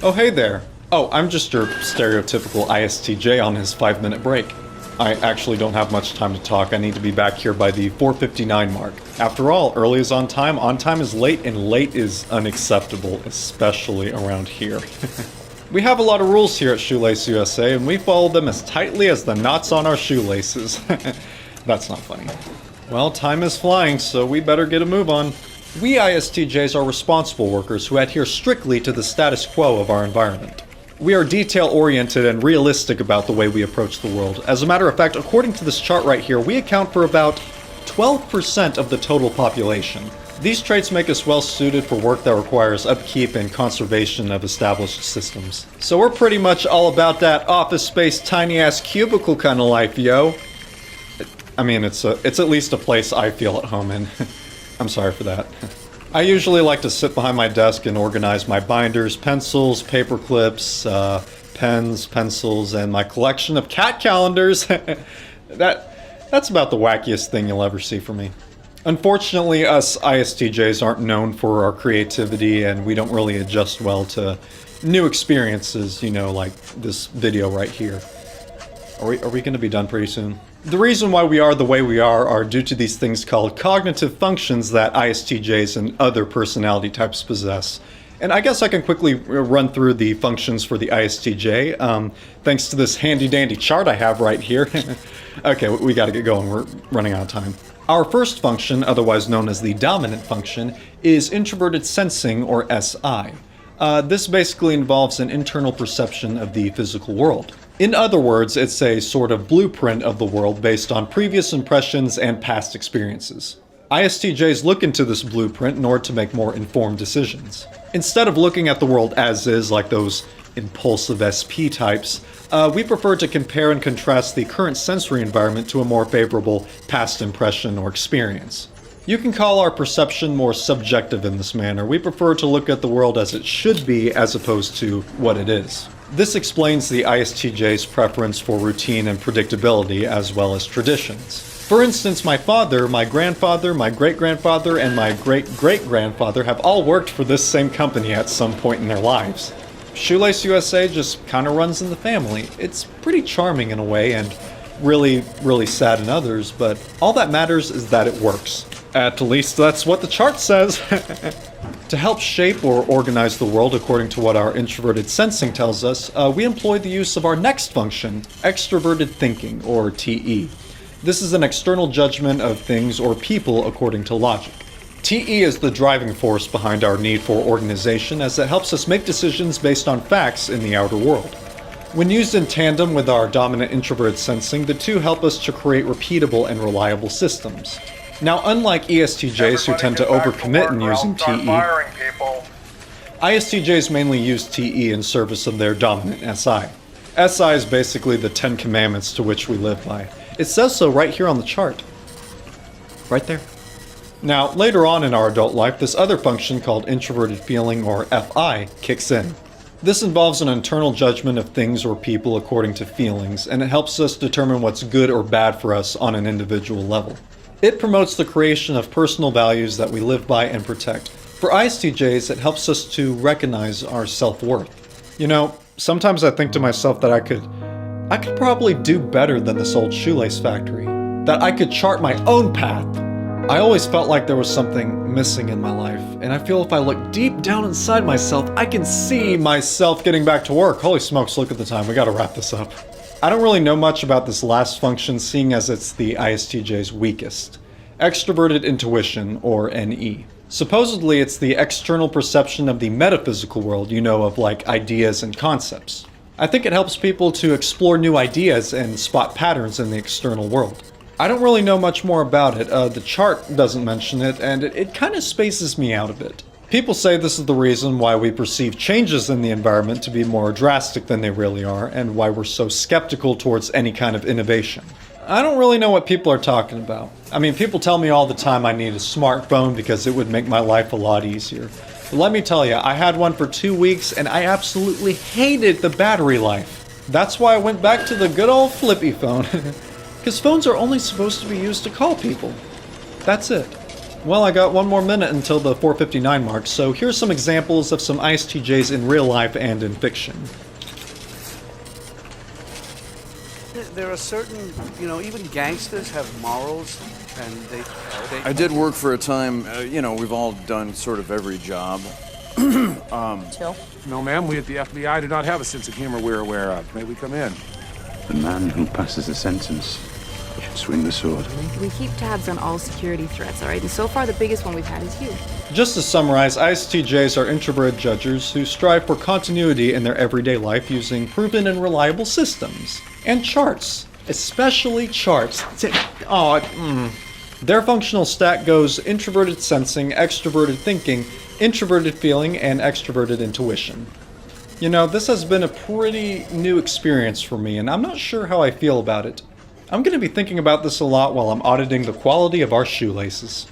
Oh, hey there. Oh, I'm just your stereotypical ISTJ on his 5-minute break. I actually don't have much time to talk. I need to be back here by the 4:59 mark. After all, early is on time is late, and late is unacceptable, especially around here. We have a lot of rules here at Shoelace USA, and we follow them as tightly as the knots on our shoelaces. That's not funny. Well, time is flying, so we better get a move on. We ISTJs are responsible workers who adhere strictly to the status quo of our environment. We are detail-oriented and realistic about the way we approach the world. As a matter of fact, according to this chart right here, we account for about 12% of the total population. These traits make us well-suited for work that requires upkeep and conservation of established systems. So we're pretty much all about that office space, tiny-ass cubicle kind of life, yo. I mean, it's at least a place I feel at home in. I'm sorry for that. I usually like to sit behind my desk and organize my binders, pencils, paper clips, pens, pencils, and my collection of cat calendars. That's about the wackiest thing you'll ever see from me. Unfortunately, us ISTJs aren't known for our creativity, and we don't really adjust well to new experiences, you know, like this video right here. Are we going to be done pretty soon? The reason why we are the way we are due to these things called cognitive functions that ISTJs and other personality types possess. And I guess I can quickly run through the functions for the ISTJ, thanks to this handy-dandy chart I have right here. Okay, we gotta get going, we're running out of time. Our first function, otherwise known as the dominant function, is Introverted Sensing, or SI. This basically involves an internal perception of the physical world. In other words, it's a sort of blueprint of the world based on previous impressions and past experiences. ISTJs look into this blueprint in order to make more informed decisions. Instead of looking at the world as is, like those impulsive SP types, we prefer to compare and contrast the current sensory environment to a more favorable past impression or experience. You can call our perception more subjective in this manner. We prefer to look at the world as it should be as opposed to what it is. This explains the ISTJ's preference for routine and predictability as well as traditions. For instance, my father, my grandfather, my great-grandfather, and my great-great-grandfather have all worked for this same company at some point in their lives. Shoelace USA just kind of runs in the family. It's pretty charming in a way and really, really sad in others, but all that matters is that it works. At least that's what the chart says. To help shape or organize the world according to what our Introverted Sensing tells us, we employ the use of our next function, Extroverted Thinking, or TE. This is an external judgment of things or people according to logic. TE is the driving force behind our need for organization, as it helps us make decisions based on facts in the outer world. When used in tandem with our dominant Introverted Sensing, the two help us to create repeatable and reliable systems. Now, unlike ESTJs who tend to overcommit in using TE, ISTJs mainly use TE in service of their dominant SI. SI is basically the 10 commandments to which we live by. It says so right here on the chart. Right there. Now, later on in our adult life, this other function called Introverted Feeling, or FI, kicks in. This involves an internal judgment of things or people according to feelings, and it helps us determine what's good or bad for us on an individual level. It promotes the creation of personal values that we live by and protect. For ISTJs, it helps us to recognize our self-worth. You know, sometimes I think to myself that I could probably do better than this old shoelace factory. That I could chart my own path. I always felt like there was something missing in my life, and I feel if I look deep down inside myself, I can see myself getting back to work. Holy smokes, look at the time, we gotta wrap this up. I don't really know much about this last function, seeing as it's the ISTJ's weakest. Extroverted Intuition, or NE. Supposedly, it's the external perception of the metaphysical world, you know, of like ideas and concepts. I think it helps people to explore new ideas and spot patterns in the external world. I don't really know much more about it. The chart doesn't mention it, and it kind of spaces me out a bit. People say this is the reason why we perceive changes in the environment to be more drastic than they really are, and why we're so skeptical towards any kind of innovation. I don't really know what people are talking about. I mean, people tell me all the time I need a smartphone because it would make my life a lot easier. But let me tell you, I had one for 2 weeks and I absolutely hated the battery life. That's why I went back to the good old flippy phone. Because phones are only supposed to be used to call people. That's it. Well, I got one more minute until the 4:59 mark, so here's some examples of some ISTJs in real life and in fiction. There are certain, even gangsters have morals, and they I did work for a time, we've all done sort of every job. Chill. No, ma'am, we at the FBI do not have a sense of humor we're aware of. May we come in? The man who passes the sentence should swing the sword. We keep tabs on all security threats, all right? And so far, the biggest one we've had is you. Just to summarize, ISTJs are introverted judges who strive for continuity in their everyday life using proven and reliable systems. And charts. Especially charts. Their functional stack goes Introverted Sensing, Extroverted Thinking, Introverted Feeling, and Extroverted Intuition. This has been a pretty new experience for me, and I'm not sure how I feel about it. I'm going to be thinking about this a lot while I'm auditing the quality of our shoelaces.